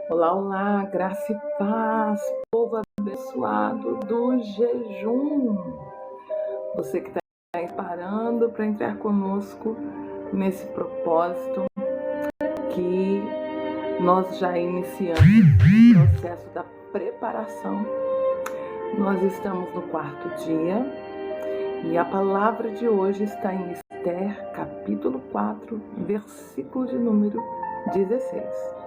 Olá, olá, graça e paz, povo abençoado do jejum. Você que está preparando para entrar conosco nesse propósito que nós já iniciamos o processo da preparação. Nós estamos no 4º dia e a palavra de hoje está em Esther, capítulo 4, versículo de número 16.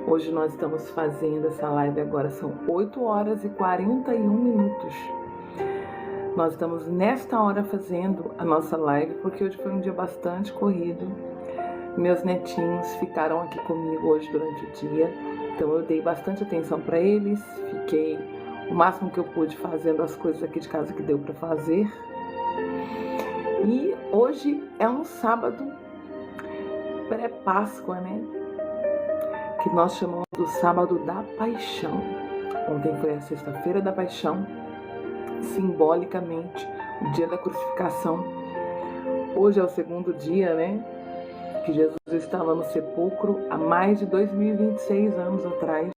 Hoje nós estamos fazendo essa live agora, são 8 horas e 41 minutos. Nós estamos nesta hora fazendo a nossa live porque hoje foi um dia bastante corrido. Meus netinhos ficaram aqui comigo hoje durante o dia, então eu dei bastante atenção para eles, fiquei o máximo que eu pude fazendo as coisas aqui de casa que deu para fazer. E hoje é um sábado pré-Páscoa, né? Que nós chamamos do sábado da paixão. Ontem foi a sexta-feira da paixão, simbolicamente o dia da crucificação. Hoje é o segundo dia, né, que Jesus estava no sepulcro há mais de 2026 anos atrás.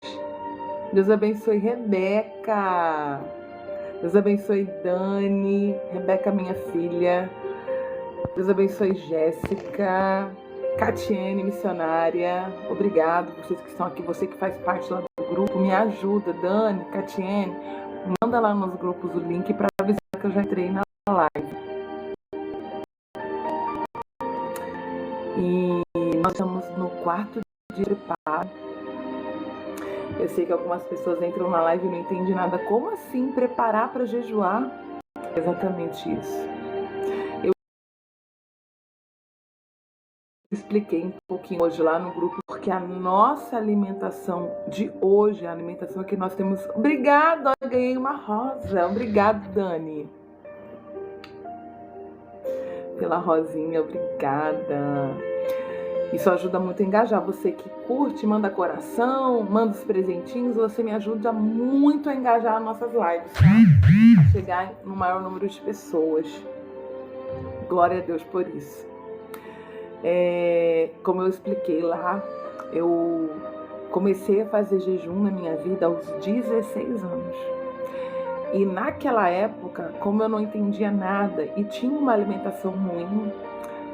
Deus abençoe Rebeca, Deus abençoe Dani, Rebeca minha filha, Deus abençoe Jéssica, Catiene, missionária, obrigado vocês que estão aqui, você que faz parte lá do grupo, me ajuda, Dani, Catiene, manda lá nos grupos o link para avisar que eu já entrei na live. E nós estamos no 4º dia de preparo. Eu sei que algumas pessoas entram na live e não entendem nada. Como assim preparar para jejuar? Exatamente isso. Expliquei um pouquinho hoje lá no grupo, porque a nossa alimentação de hoje, a alimentação que nós temos... Obrigada, eu ganhei uma rosa. Obrigada, Dani. Pela rosinha, obrigada. Isso ajuda muito a engajar. Você que curte, manda coração, manda os presentinhos, você me ajuda muito a engajar as nossas lives, tá? A chegar no maior número de pessoas. Glória a Deus por isso. Como eu expliquei lá, eu comecei a fazer jejum na minha vida aos 16 anos. E naquela época, como eu não entendia nada e tinha uma alimentação ruim,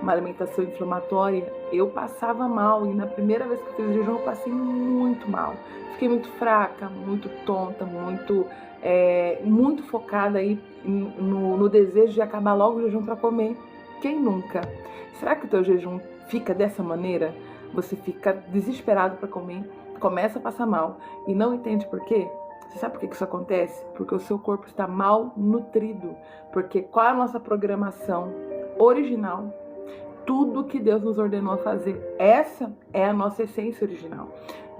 uma alimentação inflamatória, eu passava mal. E na primeira vez que eu fiz jejum, eu passei muito mal. Fiquei muito fraca, muito tonta, muito focada aí no desejo de acabar logo o jejum para comer. Quem nunca? Será que o teu jejum fica dessa maneira? Você fica desesperado para comer, começa a passar mal e não entende por quê? Você sabe por que isso acontece? Porque o seu corpo está mal nutrido. Porque qual é a nossa programação original? Tudo que Deus nos ordenou a fazer. Essa é a nossa essência original.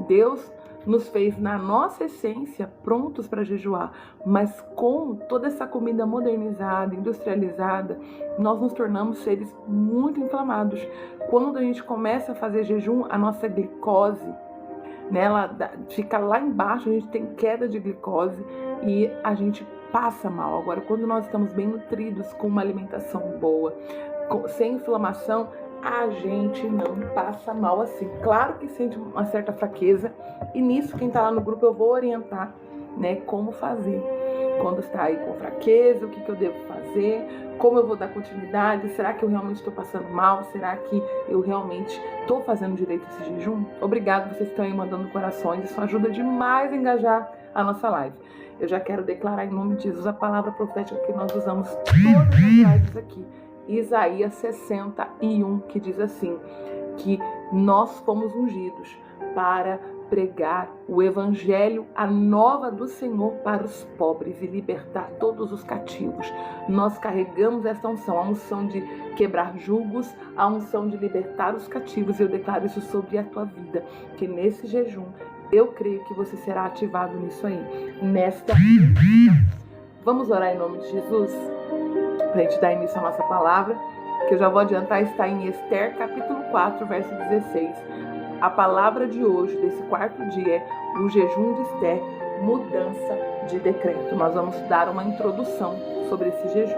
Deus nos fez na nossa essência prontos para jejuar, mas com toda essa comida modernizada, industrializada, nós nos tornamos seres muito inflamados. Quando a gente começa a fazer jejum, a nossa glicose, né, ela fica lá embaixo, a gente tem queda de glicose e a gente passa mal. Agora, quando nós estamos bem nutridos, com uma alimentação boa, sem inflamação, a gente não passa mal assim. Claro que sente uma certa fraqueza e nisso, quem tá lá no grupo, eu vou orientar, né, como fazer. Quando está aí com fraqueza, o que eu devo fazer, como eu vou dar continuidade, será que eu realmente estou passando mal? Será que eu realmente estou fazendo direito esse jejum? Obrigado, vocês estão aí mandando corações, isso ajuda demais a engajar a nossa live. Eu já quero declarar em nome de Jesus a palavra profética que nós usamos todas as lives aqui. Isaías 61, que diz assim, que nós fomos ungidos para pregar o evangelho, a nova do Senhor para os pobres e libertar todos os cativos. Nós carregamos essa unção, a unção de quebrar julgos, a unção de libertar os cativos. Eu declaro isso sobre a tua vida, que nesse jejum, eu creio que você será ativado nisso aí, nesta vida. Vamos orar em nome de Jesus? Para a gente dar início à nossa palavra, que eu já vou adiantar, está em Esther, capítulo 4, verso 16. A palavra de hoje, desse 4º dia, é o jejum de Esther, mudança de decreto. Nós vamos dar uma introdução sobre esse jejum.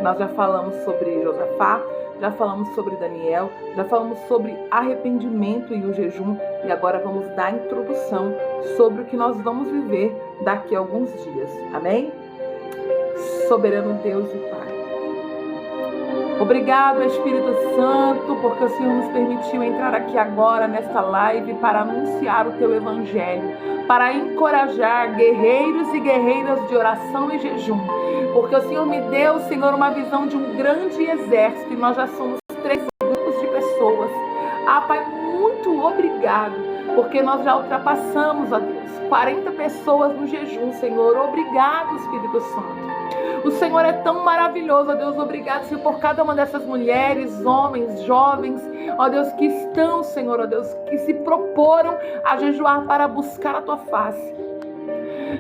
Nós já falamos sobre Josafá, já falamos sobre Daniel, já falamos sobre arrependimento e o jejum, e agora vamos dar a introdução sobre o que nós vamos viver daqui a alguns dias. Amém? Soberano Deus e Pai. Obrigado, Espírito Santo, porque o Senhor nos permitiu entrar aqui agora nesta live para anunciar o Teu Evangelho, para encorajar guerreiros e guerreiras de oração e jejum, porque o Senhor me deu, Senhor, uma visão de um grande exército e nós já somos 3 grupos de pessoas. Pai, muito obrigado, porque nós já ultrapassamos, ó Deus, 40 pessoas no jejum, Senhor. Obrigado, Espírito Santo. O Senhor é tão maravilhoso, ó Deus. Obrigado, Senhor, por cada uma dessas mulheres, homens, jovens, ó Deus, que estão, Senhor, ó Deus, que se proporam a jejuar para buscar a Tua face.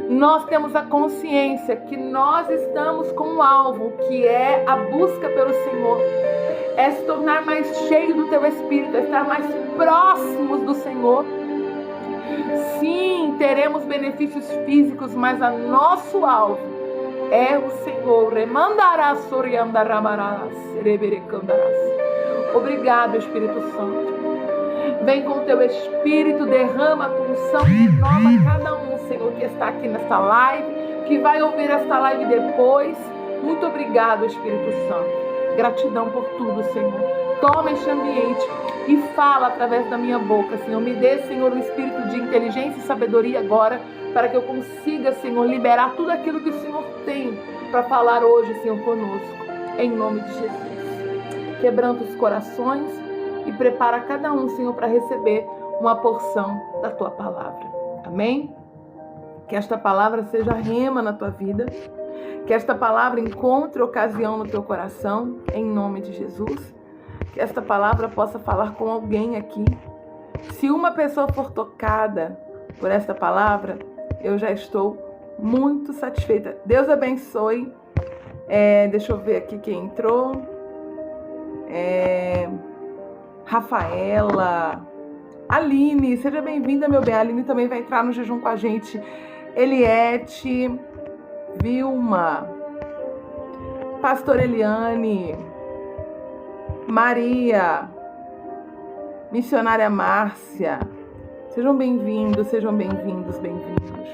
Nós temos a consciência que nós estamos com um alvo, que é a busca pelo Senhor. É se tornar mais cheio do Teu Espírito, é estar mais próximos do Senhor. Sim, teremos benefícios físicos, mas o nosso alvo é o Senhor. Obrigado, Espírito Santo. Vem com o Teu Espírito, derrama a tua unção, renova cada um, Senhor, que está aqui nesta live, que vai ouvir esta live depois. Muito obrigado, Espírito Santo. Gratidão por tudo, Senhor. Toma este ambiente e fala através da minha boca, Senhor. Me dê, Senhor, um espírito de inteligência e sabedoria agora, para que eu consiga, Senhor, liberar tudo aquilo que o Senhor tem para falar hoje, Senhor, conosco. Em nome de Jesus. Quebranta os corações e prepara cada um, Senhor, para receber uma porção da Tua palavra. Amém? Que esta palavra seja rema na tua vida. Que esta palavra encontre ocasião no teu coração, em nome de Jesus. Que esta palavra possa falar com alguém aqui. Se uma pessoa for tocada por esta palavra, eu já estou muito satisfeita. Deus abençoe. Deixa eu ver aqui quem entrou. Rafaela. Aline, seja bem-vinda, meu bem. A Aline também vai entrar no jejum com a gente. Eliette. Vilma, Pastor Eliane, Maria, Missionária Márcia, sejam bem-vindos, bem-vindos.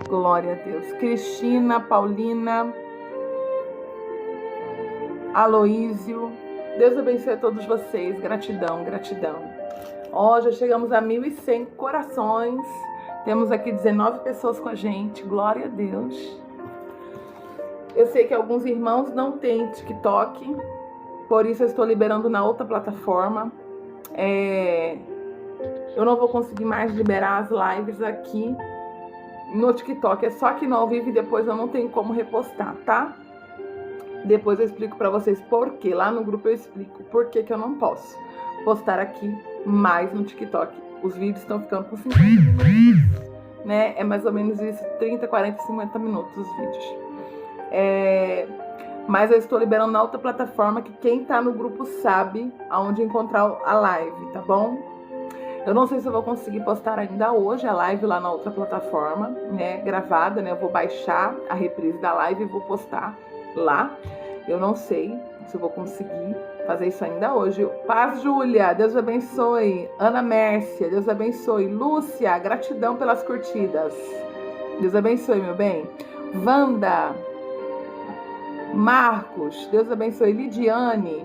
Glória a Deus. Cristina, Paulina, Aloísio, Deus abençoe a todos vocês, gratidão. Já chegamos a 1.100 corações. Temos aqui 19 pessoas com a gente, glória a Deus. Eu sei que alguns irmãos não têm TikTok, por isso eu estou liberando na outra plataforma. Eu não vou conseguir mais liberar as lives aqui no TikTok, é só aqui no ao vivo e depois eu não tenho como repostar, tá? Depois eu explico pra vocês por quê, lá no grupo eu explico por que eu não posso postar aqui mais no TikTok. Os vídeos estão ficando com 50 minutos, né? É mais ou menos isso, 30, 40, 50 minutos os vídeos. Mas eu estou liberando na outra plataforma, que quem tá no grupo sabe aonde encontrar a live, tá bom? Eu não sei se eu vou conseguir postar ainda hoje a live lá na outra plataforma, né? Gravada, né? Eu vou baixar a reprise da live e vou postar lá. Eu não sei se eu vou conseguir fazer isso ainda hoje. Paz, Júlia, Deus abençoe. Ana Mércia, Deus abençoe. Lúcia, gratidão pelas curtidas. Deus abençoe, meu bem. Wanda, Marcos, Deus abençoe. Lidiane.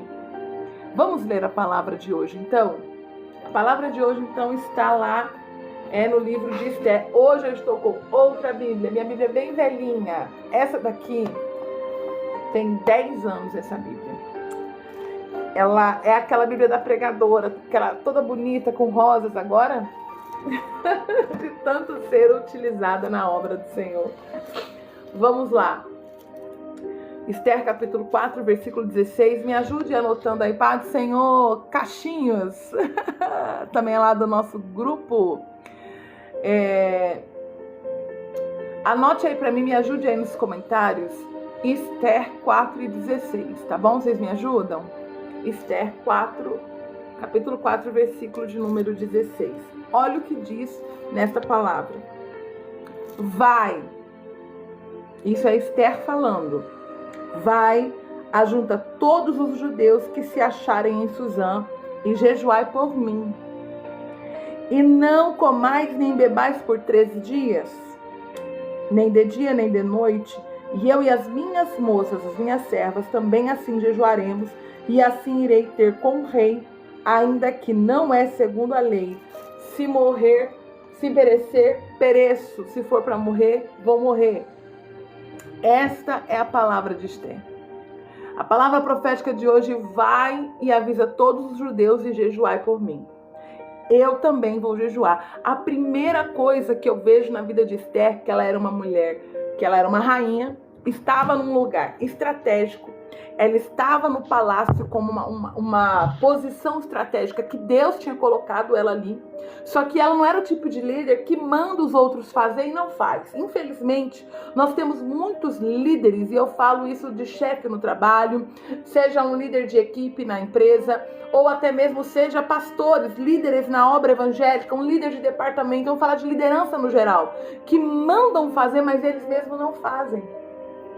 Vamos ler a palavra de hoje, então? A palavra de hoje, então, está lá no livro de Esther. Hoje eu estou com outra Bíblia. Minha Bíblia é bem velhinha. Essa daqui tem 10 anos, essa Bíblia. Ela é aquela Bíblia da pregadora, aquela toda bonita, com rosas agora, de tanto ser utilizada na obra do Senhor. Vamos lá. Esther, capítulo 4, versículo 16. Me ajude anotando aí, Pai do Senhor, caixinhos. Também é lá do nosso grupo. Anote aí pra mim, me ajude aí nos comentários. Esther 4 e 16, tá bom? Vocês me ajudam? Esther 4, capítulo 4, versículo de número 16. Olha o que diz nesta palavra. Vai. Isso é Esther falando. vai, ajunta todos os judeus que se acharem em Suzã e jejuai por mim. E não comais nem bebais por 13 dias, nem de dia nem de noite. E eu e as minhas moças, as minhas servas, também assim jejuaremos, e assim irei ter com o rei, ainda que não é segundo a lei. Se morrer, se perecer, pereço. Se for para morrer, vou morrer. Esta é a palavra de Esther. A palavra profética de hoje: vai e avisa todos os judeus e jejuai por mim. Eu também vou jejuar. A primeira coisa que eu vejo na vida de Esther, que ela era uma mulher, que ela era uma rainha, estava num lugar estratégico. Ela estava no palácio como uma posição estratégica que Deus tinha colocado ela ali. Só que ela não era o tipo de líder que manda os outros fazer e não faz. Infelizmente, nós temos muitos líderes, e eu falo isso de chefe no trabalho, seja um líder de equipe na empresa, ou até mesmo seja pastores, líderes na obra evangélica, um líder de departamento, vamos falar de liderança no geral, que mandam fazer, mas eles mesmos não fazem.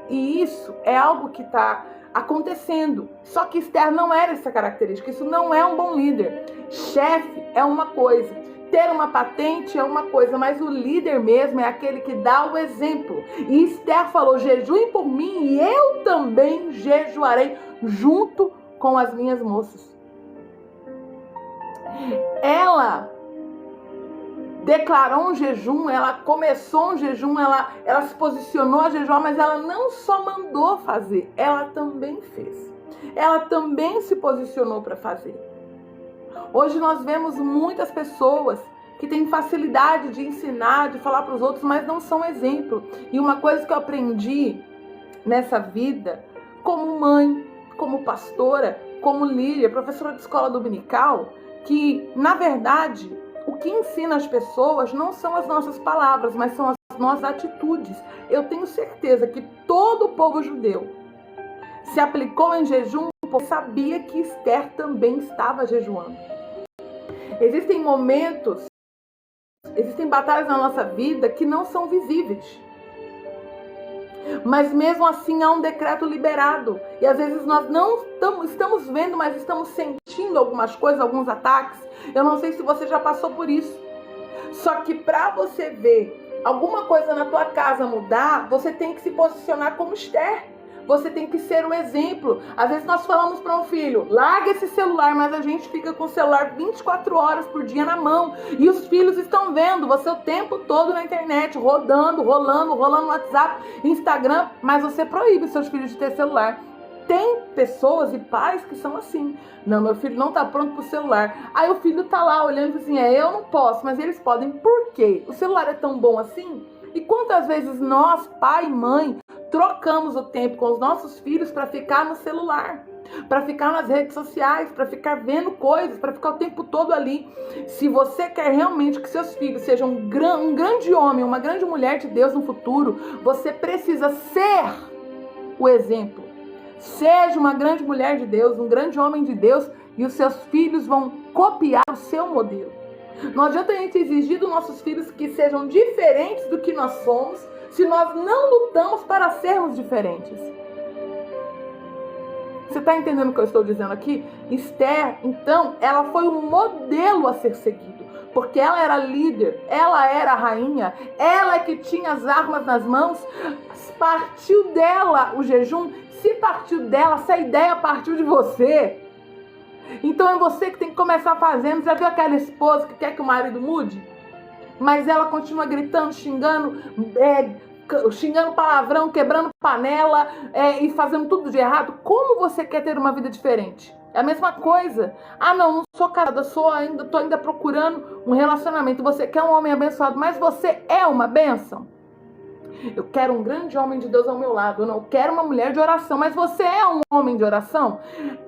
E isso é algo que está acontecendo. Só que Esther não era essa característica. Isso não é um bom líder. Chefe é uma coisa, ter uma patente é uma coisa, mas o líder mesmo é aquele que dá o exemplo. E Esther falou: jejuem por mim e eu também jejuarei junto com as minhas moças. Ela declarou um jejum, ela começou um jejum, ela se posicionou a jejuar, mas ela não só mandou fazer, ela também fez. Ela também se posicionou para fazer. Hoje nós vemos muitas pessoas que têm facilidade de ensinar, de falar para os outros, mas não são exemplo. E uma coisa que eu aprendi nessa vida, como mãe, como pastora, como líder, professora de escola dominical, que, na verdade, o que ensina as pessoas não são as nossas palavras, mas são as nossas atitudes. Eu tenho certeza que todo o povo judeu se aplicou em jejum porque sabia que Esther também estava jejuando. Existem momentos, existem batalhas na nossa vida que não são visíveis. Mas mesmo assim há um decreto liberado. E às vezes nós não estamos vendo, mas estamos sentindo algumas coisas, alguns ataques. Eu não sei se você já passou por isso. Só que para você ver alguma coisa na tua casa mudar, você tem que se posicionar como Esther. Você tem que ser o exemplo. Às vezes nós falamos para um filho: larga esse celular, mas a gente fica com o celular 24 horas por dia na mão. E os filhos estão vendo você o tempo todo na internet, rolando no WhatsApp, Instagram, mas você proíbe seus filhos de ter celular. Tem pessoas e pais que são assim: não, meu filho não está pronto para o celular. Aí o filho está lá olhando assim: eu não posso, mas eles podem. Por quê? O celular é tão bom assim? E quantas vezes nós, pai e mãe, trocamos o tempo com os nossos filhos para ficar no celular, para ficar nas redes sociais, para ficar vendo coisas, para ficar o tempo todo ali. Se você quer realmente que seus filhos sejam um grande homem, uma grande mulher de Deus no futuro, você precisa ser o exemplo. Seja uma grande mulher de Deus, um grande homem de Deus, e os seus filhos vão copiar o seu modelo. Não adianta a gente exigir dos nossos filhos que sejam diferentes do que nós somos, se nós não lutamos para sermos diferentes. Você está entendendo o que eu estou dizendo aqui? Esther, então, ela foi um modelo a ser seguido, porque ela era líder, ela era rainha, ela que tinha as armas nas mãos. Partiu dela o jejum. Se partiu dela, se a ideia partiu de você, então é você que tem que começar fazendo. Já viu aquela esposa que quer que o marido mude? Mas ela continua gritando, xingando palavrão, quebrando panela e fazendo tudo de errado. Como você quer ter uma vida diferente? É a mesma coisa. Ah, não sou casada, tô ainda procurando um relacionamento. Você quer um homem abençoado, mas você é uma bênção. Eu quero um grande homem de Deus ao meu lado. Eu não quero uma mulher de oração, mas você é um homem de oração?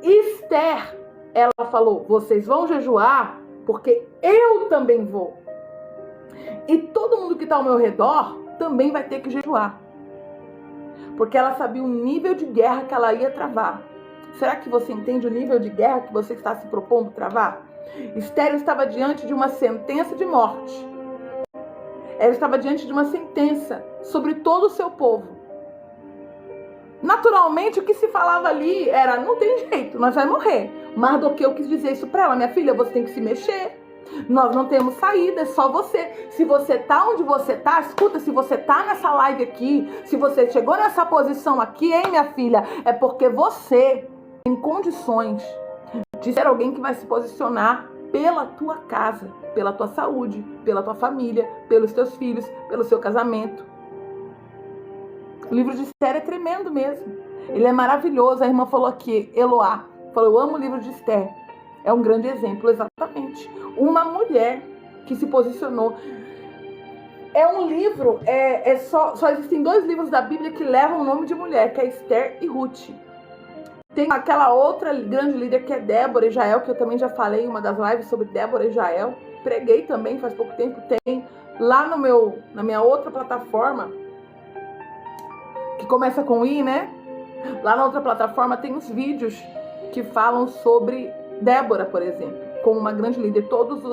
Esther, ela falou: vocês vão jejuar porque eu também vou. E todo mundo que está ao meu redor também vai ter que jejuar. Porque ela sabia o nível de guerra que ela ia travar. Será que você entende o nível de guerra que você está se propondo travar? Esther estava diante de uma sentença de morte. Ela estava diante de uma sentença sobre todo o seu povo. naturalmente, o que se falava ali era, não tem jeito, nós vamos morrer. Mardoqueu quis dizer isso para ela: minha filha, você tem que se mexer. Nós não temos saída, é só você. Se você tá onde você tá, escuta, se você tá nessa live aqui, se você chegou nessa posição aqui, hein, minha filha, é porque você tem condições de ser alguém que vai se posicionar pela tua casa, pela tua saúde, pela tua família, pelos teus filhos, pelo seu casamento. O livro de Esther é tremendo mesmo. Ele é maravilhoso. A irmã falou aqui, Eloá, falou: eu amo o livro de Esther. É um grande exemplo, exatamente. Uma mulher que se posicionou. É um livro, só existem 2 livros da Bíblia que levam o nome de mulher, que é Esther e Ruth. Tem aquela outra grande líder que é Débora e Jael, que eu também já falei em uma das lives sobre Débora e Jael. Preguei também faz pouco tempo. Tem lá na minha outra plataforma, que começa com I, né? Lá na outra plataforma tem uns vídeos que falam sobre Débora, por exemplo, como uma grande líder. Todos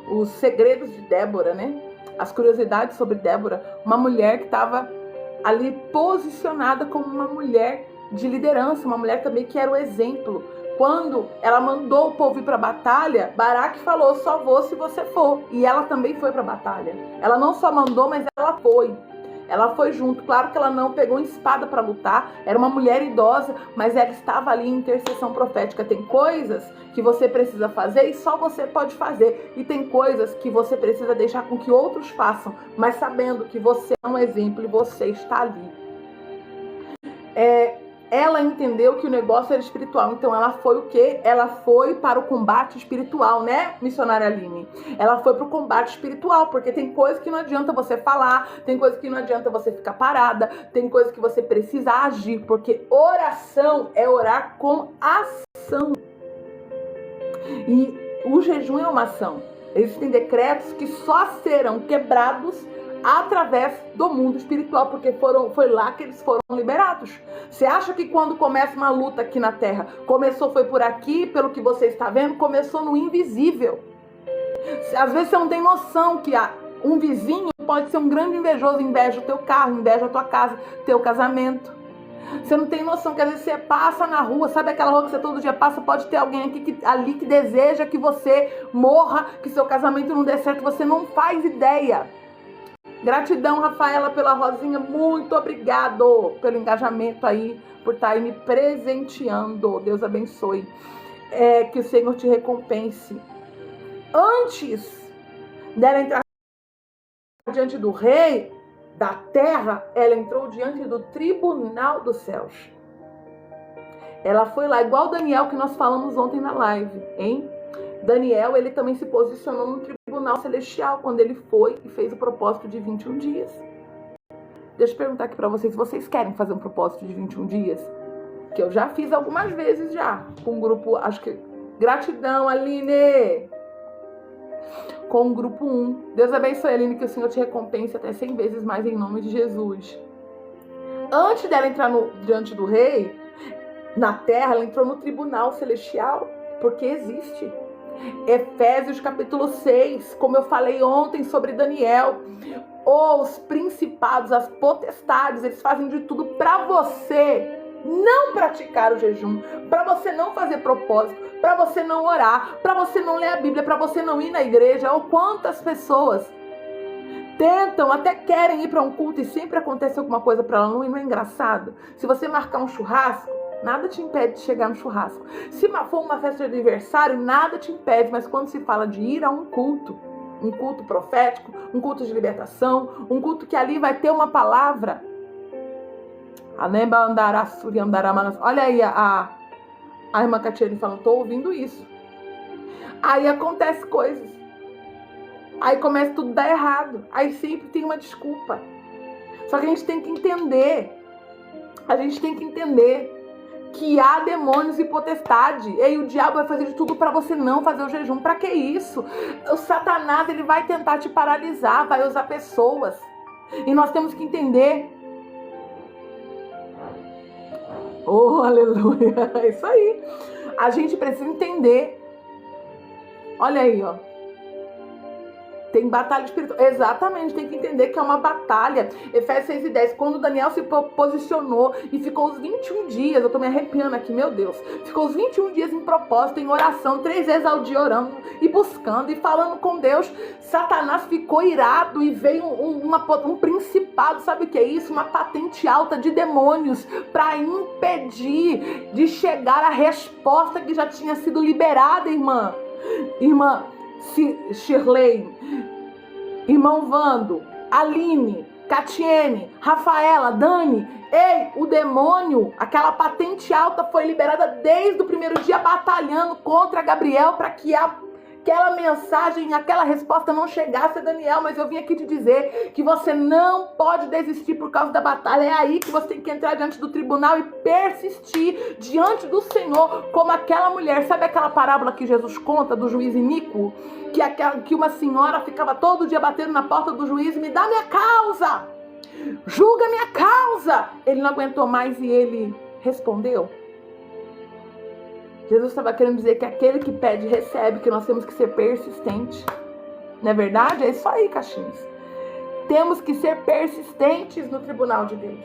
os segredos de Débora, né? As curiosidades sobre Débora. Uma mulher que estava ali posicionada como uma mulher de liderança, uma mulher também que era o exemplo. Quando ela mandou o povo ir para a batalha, Baraque falou: só vou se você for. E ela também foi para a batalha. Ela não só mandou, mas ela foi. Ela foi junto. Claro que ela não pegou espada para lutar. Era uma mulher idosa, mas ela estava ali em intercessão profética. Tem coisas que você precisa fazer e só você pode fazer. E tem coisas que você precisa deixar com que outros façam, mas sabendo que você é um exemplo e você está ali. Ela entendeu que o negócio era espiritual. Então ela foi o quê? Ela foi para o combate espiritual, né, missionária Aline? Ela foi para o combate espiritual, porque tem coisa que não adianta você falar, tem coisa que não adianta você ficar parada, tem coisa que você precisa agir, porque oração é orar com ação. E o jejum é uma ação. Existem decretos que só serão quebrados através do mundo espiritual, porque foi lá que eles foram liberados. Você acha que quando começa uma luta aqui na terra, foi por aqui, pelo que você está vendo, começou no invisível. Às vezes você não tem noção que um vizinho pode ser um grande invejoso, inveja o teu carro, inveja a tua casa, teu casamento. Você não tem noção que às vezes você passa na rua, sabe aquela rua que você todo dia passa, pode ter alguém aqui ali que deseja que você morra, que seu casamento não dê certo, você não faz ideia. Gratidão, Rafaela, pela rosinha. Muito obrigado pelo engajamento aí, por estar aí me presenteando. Deus abençoe. Que o Senhor te recompense. Antes dela entrar diante do rei da terra, ela entrou diante do tribunal dos céus. Ela foi lá, igual Daniel, que nós falamos ontem na live, hein? Daniel, ele também se posicionou no tribunal celestial quando ele foi e fez o propósito de 21 dias. Deixa eu perguntar aqui pra vocês querem fazer um propósito de 21 dias? Que eu já fiz algumas vezes já, com um grupo, acho que... Gratidão, Aline! Com o grupo 1. Deus abençoe, Aline, que o Senhor te recompense até 100 vezes mais em nome de Jesus. Antes dela entrar diante do rei, na terra, ela entrou no tribunal celestial, porque existe. Efésios capítulo 6, como eu falei ontem sobre Daniel, os principados, as potestades, eles fazem de tudo para você não praticar o jejum, para você não fazer propósito, para você não orar, para você não ler a Bíblia, para você não ir na igreja. Ou quantas pessoas tentam, até querem ir para um culto e sempre acontece alguma coisa para ela não ir. Não é engraçado? Se você marcar um churrasco, nada te impede de chegar no churrasco. Se for uma festa de aniversário, nada te impede. Mas quando se fala de ir a um culto profético, um culto de libertação, um culto que ali vai ter uma palavra. Olha aí a irmã Catiane falando, tô ouvindo isso. Aí acontece coisas. Aí começa tudo a dar errado. Aí sempre tem uma desculpa. Só que a gente tem que entender. Que há demônios e potestade. E aí o diabo vai fazer de tudo para você não fazer o jejum. Para que isso? O Satanás, ele vai tentar te paralisar, vai usar pessoas. E nós temos que entender. Oh, aleluia. É isso aí. A gente precisa entender. Olha aí, ó. Tem batalha espiritual. Exatamente, tem que entender que é uma batalha. Efésios 6:10, quando Daniel se posicionou e ficou os 21 dias, eu tô me arrepiando aqui, meu Deus. Ficou os 21 dias em propósito, em oração, 3 vezes ao dia orando e buscando e falando com Deus. Satanás ficou irado e veio um principado, sabe o que é isso? Uma patente alta de demônios para impedir de chegar a resposta que já tinha sido liberada, irmã. Irmã Shirley, irmão Vando, Aline, Catiene, Rafaela, Dani. Ei, o demônio, aquela patente alta foi liberada desde o primeiro dia, batalhando contra Gabriel para que aquela mensagem, aquela resposta não chegasse a Daniel. Mas eu vim aqui te dizer que você não pode desistir por causa da batalha. É aí que você tem que entrar diante do tribunal e persistir diante do Senhor, como aquela mulher. Sabe aquela parábola que Jesus conta do juiz iníquo? Que uma senhora ficava todo dia batendo na porta do juiz: me dá minha causa, julga minha causa. Ele não aguentou mais e ele respondeu. Jesus estava querendo dizer que aquele que pede, recebe, que nós temos que ser persistentes. Não é verdade? É isso aí, caixinhas. Temos que ser persistentes no tribunal de Deus.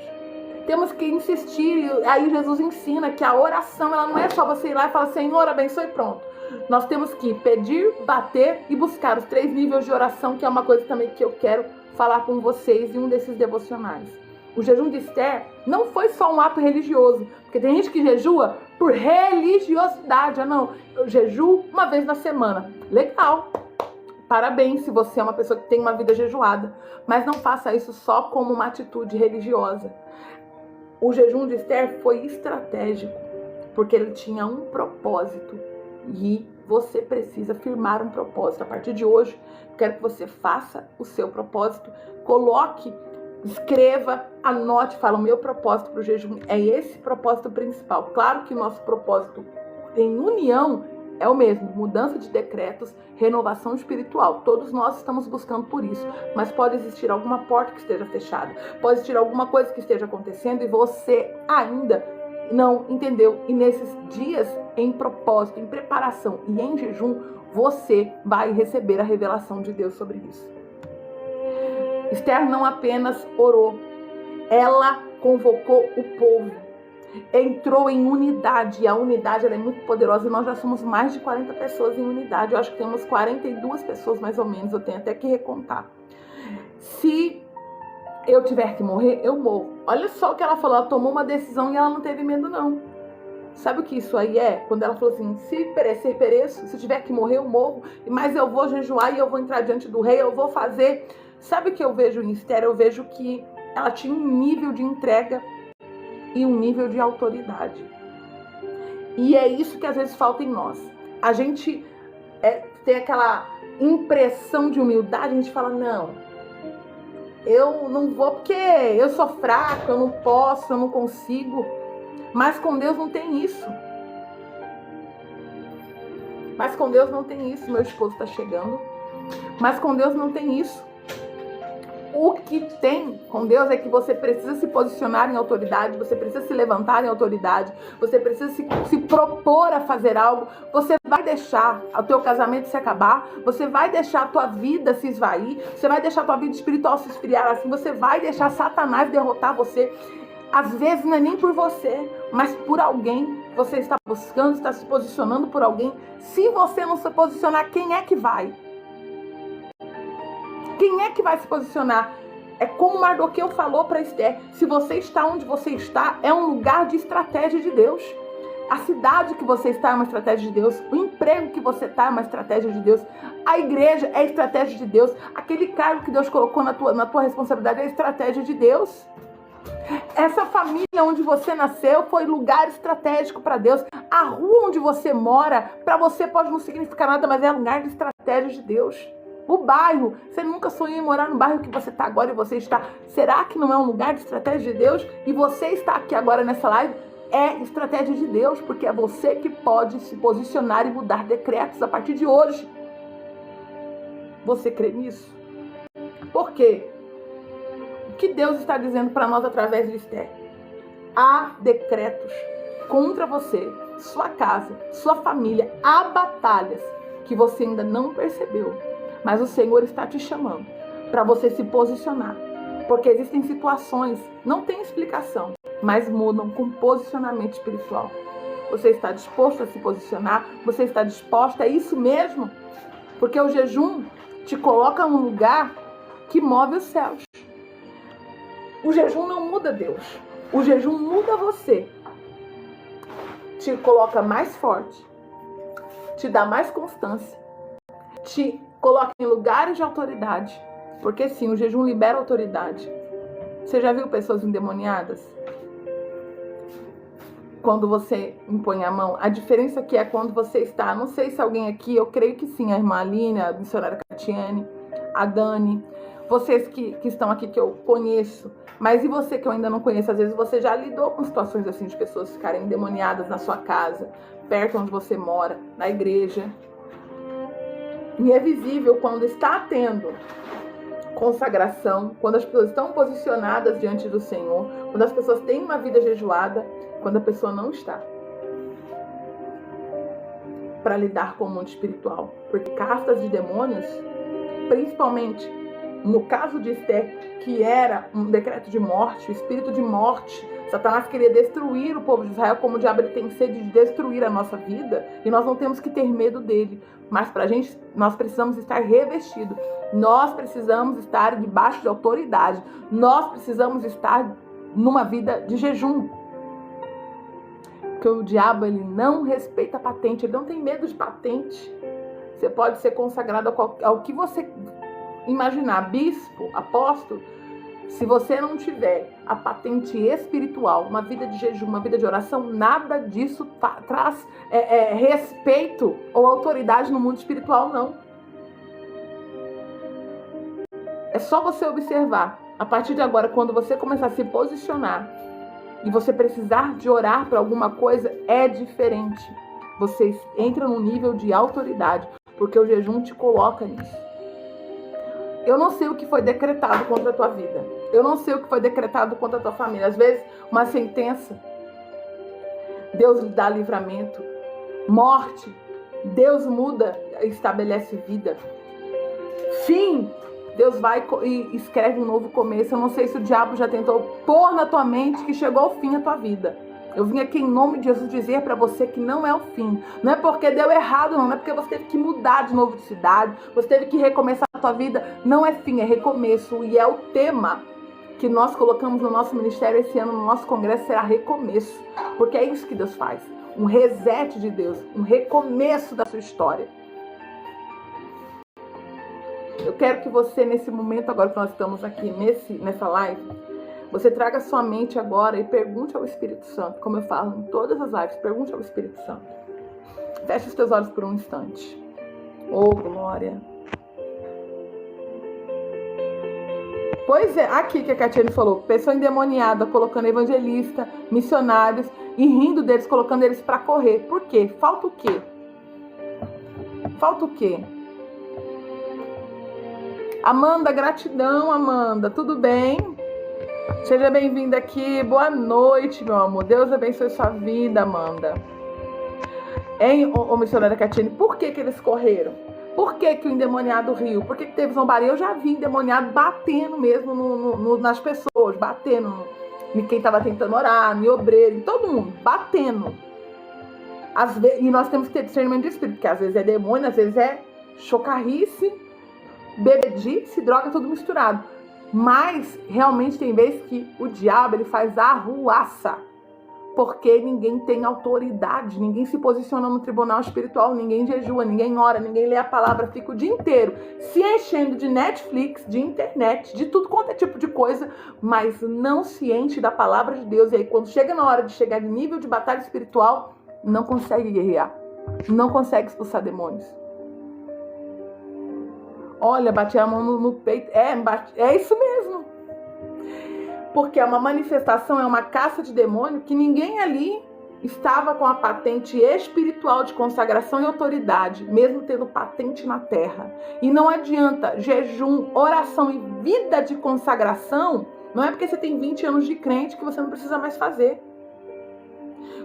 Temos que insistir. Aí Jesus ensina que a oração, ela não é só você ir lá e falar: Senhor, abençoe e pronto. Nós temos que pedir, bater e buscar os 3 níveis de oração, que é uma coisa também que eu quero falar com vocês em um desses devocionais. O jejum de Esther não foi só um ato religioso, porque tem gente que jejua por religiosidade. Não, eu jejuo uma vez na semana. Legal, parabéns se você é uma pessoa que tem uma vida jejuada, mas não faça isso só como uma atitude religiosa. O jejum de Esther foi estratégico, porque ele tinha um propósito, e você precisa firmar um propósito. A partir de hoje, quero que você faça o seu propósito, coloque, escreva, anote, fala: o meu propósito para o jejum é esse propósito principal. Claro que o nosso propósito em união é o mesmo: mudança de decretos, renovação espiritual. Todos nós estamos buscando por isso, mas pode existir alguma porta que esteja fechada, pode existir alguma coisa que esteja acontecendo e você ainda não entendeu. E nesses dias em propósito, em preparação e em jejum, você vai receber a revelação de Deus sobre isso. Esther não apenas orou, ela convocou o povo, entrou em unidade, e a unidade ela é muito poderosa, e nós já somos mais de 40 pessoas em unidade. Eu acho que temos 42 pessoas mais ou menos, eu tenho até que recontar. Se eu tiver que morrer, eu morro. Olha só o que ela falou, ela tomou uma decisão e ela não teve medo não. Sabe o que isso aí é? Quando ela falou assim: se perecer, pereço, se tiver que morrer, eu morro, mas eu vou jejuar e eu vou entrar diante do rei, eu vou fazer. Sabe o que eu vejo em Esther? Eu vejo que ela tinha um nível de entrega e um nível de autoridade. E é isso que às vezes falta em nós. A gente tem aquela impressão de humildade, a gente fala: não, eu não vou porque eu sou fraco, eu não posso, eu não consigo. Mas com Deus não tem isso. Mas com Deus não tem isso. Meu esposo está chegando. Mas com Deus não tem isso. O que tem com Deus é que você precisa se posicionar em autoridade, você precisa se levantar em autoridade, você precisa se propor a fazer algo. Você vai deixar o teu casamento se acabar, você vai deixar a tua vida se esvair, você vai deixar a tua vida espiritual se esfriar assim, você vai deixar Satanás derrotar você. Às vezes não é nem por você, mas por alguém. Você está buscando, está se posicionando por alguém. Se você não se posicionar, quem é que vai? Quem é que vai se posicionar? É como Mardoqueu falou para Esther: se você está onde você está, é um lugar de estratégia de Deus. A cidade que você está é uma estratégia de Deus. O emprego que você está é uma estratégia de Deus. A igreja é estratégia de Deus. Aquele cargo que Deus colocou na tua responsabilidade é estratégia de Deus. Essa família onde você nasceu foi lugar estratégico para Deus. A rua onde você mora, para você pode não significar nada, mas é lugar de estratégia de Deus. O bairro, você nunca sonhou em morar no bairro que você está agora e você está. Será que não é um lugar de estratégia de Deus? E você está aqui agora nessa live, é estratégia de Deus, porque é você que pode se posicionar e mudar decretos a partir de hoje. Você crê nisso? Por quê? O que Deus está dizendo para nós através de Esther? Há decretos contra você, sua casa, sua família. Há batalhas que você ainda não percebeu. Mas o Senhor está te chamando para você se posicionar. Porque existem situações, não tem explicação, mas mudam com posicionamento espiritual. Você está disposto a se posicionar? Você está disposta? É isso mesmo? Porque o jejum te coloca num lugar que move os céus. O jejum não muda Deus. O jejum muda você. Te coloca mais forte. Te dá mais constância. Te coloca em lugares de autoridade. Porque sim, o jejum libera autoridade. Você já viu pessoas endemoniadas? Quando você impõe a mão, a diferença que é quando você está, não sei se alguém aqui, eu creio que sim, a irmã Aline, a missionária Catiane, a Dani, vocês que estão aqui que eu conheço, mas e você que eu ainda não conheço, às vezes você já lidou com situações assim de pessoas ficarem endemoniadas na sua casa, perto onde você mora, na igreja. E é visível quando está tendo consagração, quando as pessoas estão posicionadas diante do Senhor, quando as pessoas têm uma vida jejuada, quando a pessoa não está para lidar com o mundo espiritual. Porque castas de demônios, principalmente no caso de Esther, que era um decreto de morte, o espírito de morte, Satanás queria destruir o povo de Israel, como o diabo ele tem sede de destruir a nossa vida, e nós não temos que ter medo dele, mas pra gente, nós precisamos estar revestidos, nós precisamos estar debaixo de autoridade, nós precisamos estar numa vida de jejum. Porque o diabo ele não respeita a patente, ele não tem medo de patente. Você pode ser consagrado ao que você imaginar, bispo, apóstolo. Se você não tiver a patente espiritual, uma vida de jejum, uma vida de oração, nada disso traz respeito ou autoridade no mundo espiritual, não. É só você observar. A partir de agora, quando você começar a se posicionar e você precisar de orar para alguma coisa, é diferente. Você entra num nível de autoridade, porque o jejum te coloca nisso. Eu não sei o que foi decretado contra a tua vida. Eu não sei o que foi decretado contra a tua família. Às vezes, uma sentença. Deus lhe dá livramento. Morte. Deus muda, estabelece vida. Fim. Deus vai e escreve um novo começo. Eu não sei se o diabo já tentou pôr na tua mente que chegou ao fim a tua vida. Eu vim aqui em nome de Jesus dizer para você que não é o fim. Não é porque deu errado, não é porque você teve que mudar de novo de cidade, você teve que recomeçar a tua vida. Não é fim, é recomeço. E é o tema que nós colocamos no nosso ministério esse ano, no nosso congresso, será recomeço. Porque é isso que Deus faz. Um reset de Deus, um recomeço da sua história. Eu quero que você, nesse momento agora que nós estamos aqui, nessa live, você traga sua mente agora e pergunte ao Espírito Santo, como eu falo em todas as lives, pergunte ao Espírito Santo. Feche os teus olhos por um instante. Oh, glória. Pois é, aqui que a Catiane falou, pessoa endemoniada, colocando evangelista, missionários, e rindo deles, colocando eles para correr. Por quê? Falta o quê? Falta o quê? Amanda, gratidão, Amanda. Tudo bem? Seja bem-vinda aqui. Boa noite, meu amor. Deus abençoe sua vida, Amanda. Hein, ô missionária Catiane, por que eles correram? Por que o endemoniado riu? Por que teve zombaria? Eu já vi endemoniado batendo mesmo nas pessoas, batendo em quem estava tentando orar, em obreiro, em todo mundo, batendo. Às vezes, e nós temos que ter discernimento de espírito, porque às vezes é demônio, às vezes é chocarrice, bebedice, droga, tudo misturado. Mas realmente tem vezes que o diabo ele faz arruaça, porque ninguém tem autoridade, ninguém se posiciona no tribunal espiritual, ninguém jejua, ninguém ora, ninguém lê a palavra, fica o dia inteiro se enchendo de Netflix, de internet, de tudo quanto é tipo de coisa, mas não se enche da palavra de Deus. E aí quando chega na hora de chegar em nível de batalha espiritual, não consegue guerrear, não consegue expulsar demônios. Olha, bati a mão no peito. É isso mesmo. Porque é uma manifestação, é uma caça de demônio que ninguém ali estava com a patente espiritual de consagração e autoridade, mesmo tendo patente na terra. E não adianta jejum, oração e vida de consagração. Não é porque você tem 20 anos de crente que você não precisa mais fazer.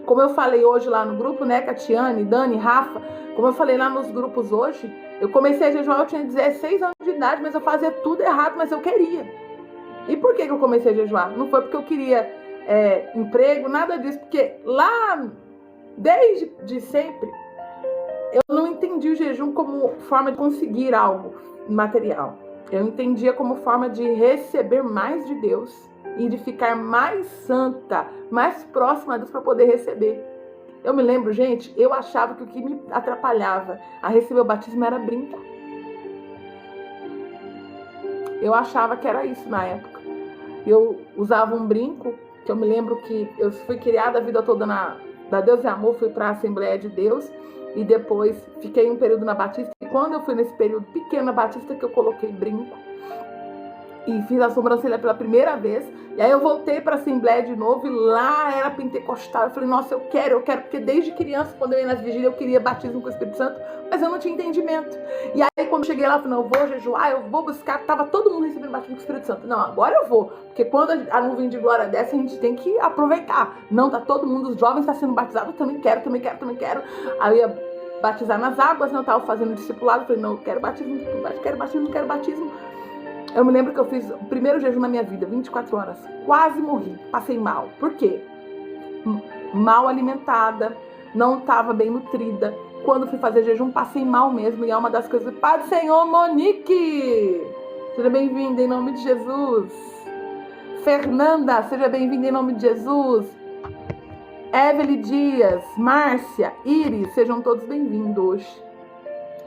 Como eu falei hoje lá no grupo, né, Catiane, Dani, Rafa, como eu falei lá nos grupos hoje, eu comecei a jejuar, eu tinha 16 anos de idade, mas eu fazia tudo errado, mas eu queria. E por que eu comecei a jejuar? Não foi porque eu queria emprego, nada disso, porque lá, desde sempre, eu não entendi o jejum como forma de conseguir algo material. Eu entendia como forma de receber mais de Deus e de ficar mais santa, mais próxima a Deus para poder receber. Eu me lembro, gente, eu achava que o que me atrapalhava a receber o batismo era brinco. Eu achava que era isso na época. Eu usava um brinco, que eu me lembro que eu fui criada a vida toda da Deus e Amor, fui para a Assembleia de Deus e depois fiquei um período na Batista. E quando eu fui nesse período pequeno na Batista que eu coloquei brinco e fiz a sobrancelha pela primeira vez, e aí eu voltei para a Assembleia de novo e lá era pentecostal. Eu falei, nossa, eu quero, porque desde criança, quando eu ia nas vigílias, eu queria batismo com o Espírito Santo, mas eu não tinha entendimento. E aí quando cheguei lá, eu falei, não, eu vou jejuar, eu vou buscar, tava todo mundo recebendo batismo com o Espírito Santo. Não, agora eu vou, porque quando a nuvem de glória desce, a gente tem que aproveitar. Não, tá todo mundo, os jovens estão sendo batizados, eu também quero. Aí eu ia batizar nas águas, não, eu tava fazendo discipulado, eu falei, não, eu quero batismo. Eu me lembro que eu fiz o primeiro jejum na minha vida, 24 horas. Quase morri, passei mal. Por quê? Mal alimentada, não estava bem nutrida. Quando fui fazer jejum, passei mal mesmo. E é uma das coisas... Pai do Senhor, Monique! Seja bem-vinda em nome de Jesus. Fernanda, seja bem-vinda em nome de Jesus. Evelyn Dias, Márcia, Iris, sejam todos bem-vindos.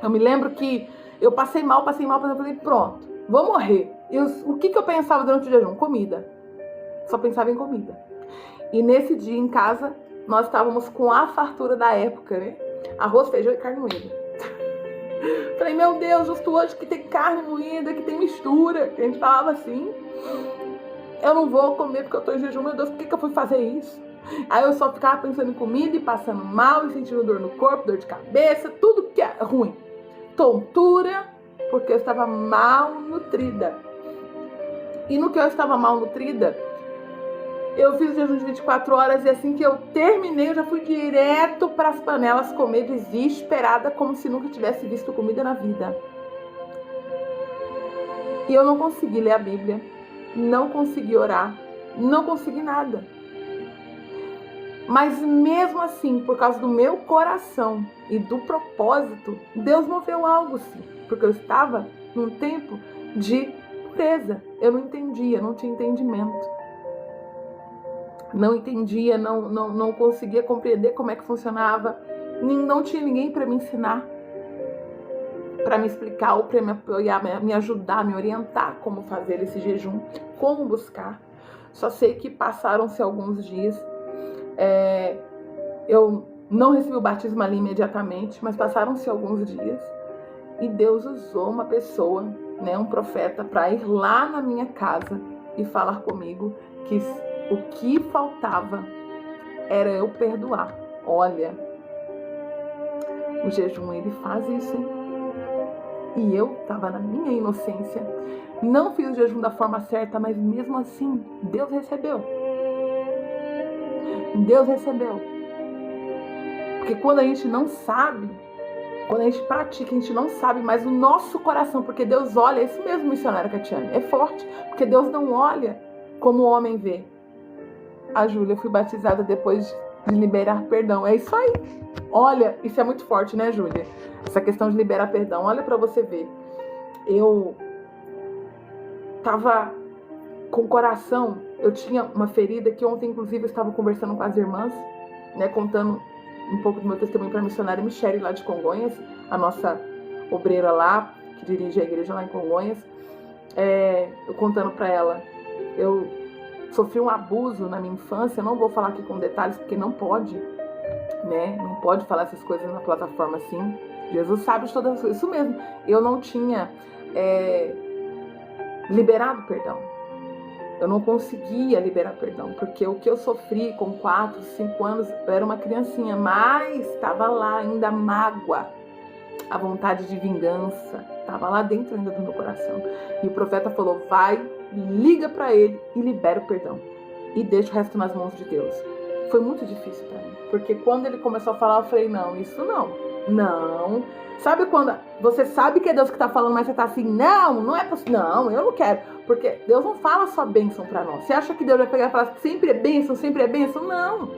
Eu me lembro que eu passei mal, eu falei, pronto. Vou morrer. O que eu pensava durante o jejum? Comida. Só pensava em comida. E nesse dia em casa, nós estávamos com a fartura da época, né? Arroz, feijão e carne moída. Falei, meu Deus, justo hoje que tem carne moída, que tem mistura. A gente falava assim. Eu não vou comer porque eu tô em jejum. Meu Deus, por que eu fui fazer isso? Aí eu só ficava pensando em comida e passando mal e sentindo dor no corpo, dor de cabeça, tudo que é ruim. Tontura, porque eu estava mal nutrida. E no que eu estava mal nutrida, eu fiz o jejum de 24 horas e assim que eu terminei, eu já fui direto para as panelas comer desesperada, como se nunca tivesse visto comida na vida. E eu não consegui ler a Bíblia, não consegui orar, não consegui nada. Mas mesmo assim, por causa do meu coração e do propósito, Deus moveu algo sim. Porque eu estava num tempo de pureza. Eu não entendia, não tinha entendimento. Não entendia, não conseguia compreender como é que funcionava. Não tinha ninguém para me ensinar, para me explicar ou para me apoiar, me ajudar, me orientar como fazer esse jejum, como buscar. Só sei que passaram-se alguns dias. Eu não recebi o batismo ali imediatamente, mas passaram-se alguns dias. E Deus usou uma pessoa, né, um profeta, para ir lá na minha casa e falar comigo que o que faltava era eu perdoar. Olha, o jejum, ele faz isso, hein? E eu estava na minha inocência. Não fiz o jejum da forma certa, mas mesmo assim, Deus recebeu. Deus recebeu. Porque quando a gente não sabe, quando a gente pratica, a gente não sabe, mas o nosso coração, porque Deus olha, é isso mesmo, missionária Catiane, é forte, porque Deus não olha como o homem vê. A Júlia, fui batizada depois de liberar perdão, é isso aí. Olha, isso é muito forte, né, Júlia? Essa questão de liberar perdão, olha pra você ver. Eu tava com o coração, eu tinha uma ferida que ontem, inclusive, eu estava conversando com as irmãs, né, contando um pouco do meu testemunho para a missionária Michele lá de Congonhas, a nossa obreira lá, que dirige a igreja lá em Congonhas. Eu contando para ela, eu sofri um abuso na minha infância, não vou falar aqui com detalhes porque não pode, né? Não pode falar essas coisas na plataforma assim. Jesus sabe de todas as coisas. Isso mesmo, eu não tinha liberado perdão. Eu não conseguia liberar perdão, porque o que eu sofri com 4, 5 anos, eu era uma criancinha, mas estava lá ainda a mágoa, a vontade de vingança, estava lá dentro ainda do meu coração. E o profeta falou, vai, liga para ele e libera o perdão. E deixa o resto nas mãos de Deus. Foi muito difícil para mim, porque quando ele começou a falar, eu falei, não, isso não. Sabe quando você sabe que é Deus que tá falando, mas você tá assim, não é possível, não, eu não quero, porque Deus não fala só bênção para nós. Você acha que Deus vai pegar e falar sempre é bênção? Não.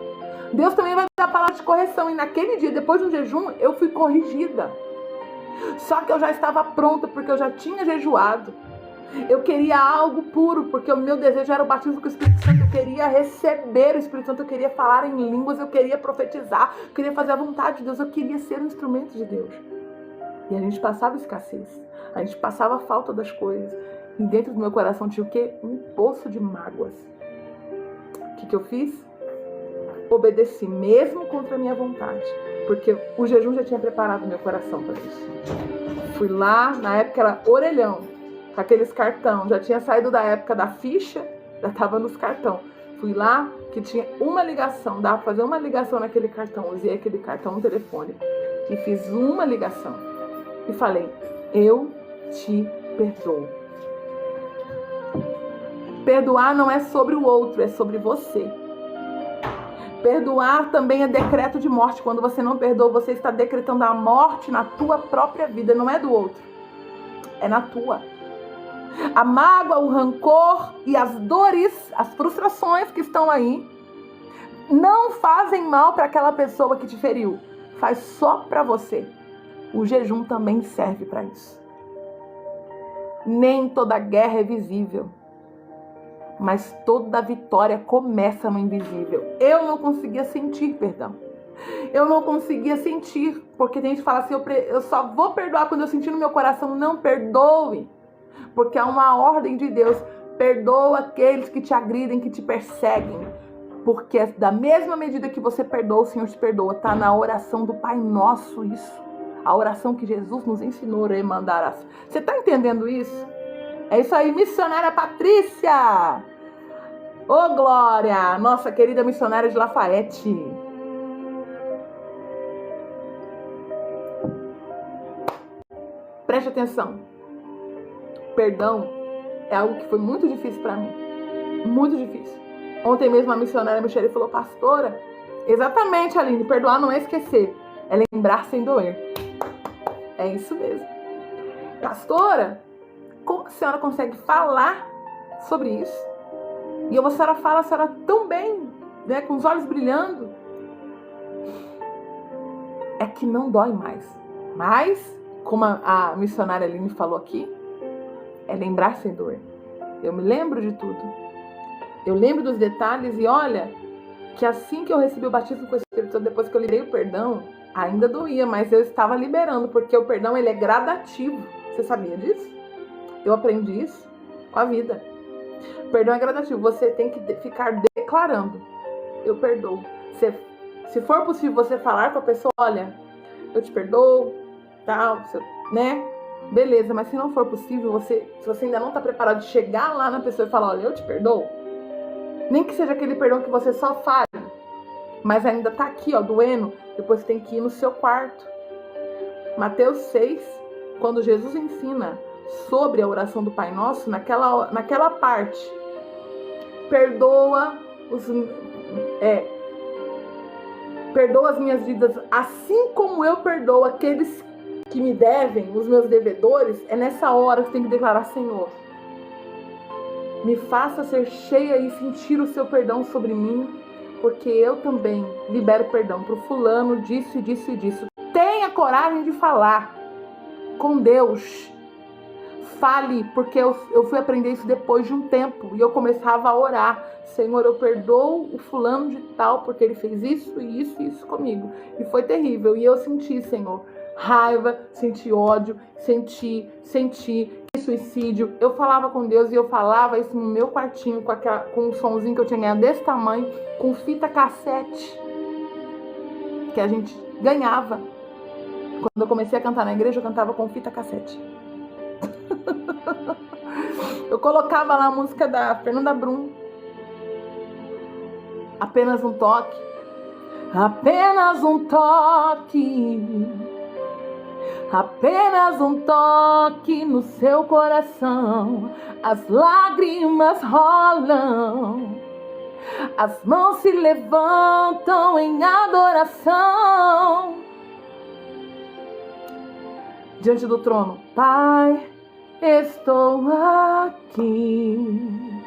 Deus também vai dar a palavra de correção, e naquele dia, depois do jejum, eu fui corrigida. Só que eu já estava pronta, porque eu já tinha jejuado. Eu queria algo puro, porque o meu desejo era o batismo com o Espírito Santo. Eu queria receber o Espírito Santo, eu queria falar em línguas, eu queria profetizar, eu queria fazer a vontade de Deus, eu queria ser um instrumento de Deus. E a gente passava escassez, a gente passava a falta das coisas. E dentro do meu coração tinha o quê? Um poço de mágoas. O que eu fiz? Obedeci mesmo contra a minha vontade, porque o jejum já tinha preparado meu coração para isso. Fui lá, na época era orelhão, com aqueles cartão, já tinha saído da época da ficha, já estava nos cartão. Fui lá, que tinha uma ligação, dava para fazer uma ligação naquele cartão, usei aquele cartão no telefone e fiz uma ligação e falei, eu te perdoo. Perdoar não é sobre o outro, é sobre você. Perdoar também é decreto de morte. Quando você não perdoa, você está decretando a morte na tua própria vida. Não é do outro, é na tua. A mágoa, o rancor e as dores, as frustrações que estão aí, não fazem mal para aquela pessoa que te feriu. Faz só para você. O jejum também serve para isso. Nem toda guerra é visível, mas toda vitória começa no invisível. Eu não conseguia sentir perdão. Eu não conseguia sentir, porque tem gente que fala assim, eu só vou perdoar quando eu sentir no meu coração. Não perdoe, porque é uma ordem de Deus. Perdoa aqueles que te agridem, que te perseguem, porque da mesma medida que você perdoa, o Senhor te perdoa. Está na oração do Pai Nosso isso. A oração que Jesus nos ensinou, remandarás. Você está entendendo isso? É isso aí, missionária Patrícia! Ô, Glória! Nossa querida missionária de Lafayette. Preste atenção. Perdão é algo que foi muito difícil para mim. Muito difícil. Ontem mesmo a missionária Michele falou, pastora, exatamente, Aline, perdoar não é esquecer, é lembrar sem doer. É isso mesmo. Pastora, como a senhora consegue falar sobre isso? E a senhora fala, a senhora tão bem, né, com os olhos brilhando. É que não dói mais. Mas, como a missionária Aline falou aqui, é lembrar sem dor. Eu me lembro de tudo. Eu lembro dos detalhes e olha, que assim que eu recebi o batismo com o Espírito Santo, depois que eu liberei o perdão, ainda doía, mas eu estava liberando, porque o perdão ele é gradativo. Você sabia disso? Eu aprendi isso com a vida. O perdão é gradativo. Você tem que ficar declarando. Eu perdoo. Se for possível você falar com a pessoa, olha, eu te perdoo, tal, né? Beleza, mas se não for possível, se você ainda não está preparado de chegar lá na pessoa e falar, olha, eu te perdoo. Nem que seja aquele perdão que você só fale, mas ainda está aqui, ó, doendo. Depois você tem que ir no seu quarto. Mateus 6, quando Jesus ensina sobre a oração do Pai Nosso, naquela parte, perdoa as minhas dívidas, assim como eu perdoo aqueles que me devem, os meus devedores. É nessa hora que você tem que declarar, Senhor, me faça ser cheia e sentir o seu perdão sobre mim, porque eu também libero perdão para o fulano disso e disso e disso. Tenha coragem de falar com Deus. Fale, porque eu fui aprender isso depois de um tempo. E eu começava a orar. Senhor, eu perdoo o fulano de tal, porque ele fez isso e isso e isso comigo. E foi terrível. E eu senti, Senhor, raiva, senti ódio, senti suicídio. Eu falava com Deus e eu falava isso no meu quartinho, com um somzinho que eu tinha ganhado desse tamanho, com fita cassete, que a gente ganhava. Quando eu comecei a cantar na igreja, eu cantava com fita cassete. Eu colocava lá a música da Fernanda Brum. Apenas um toque. Apenas um toque. Apenas um toque no seu coração. As lágrimas rolam. As mãos se levantam em adoração diante do trono. Pai, estou aqui.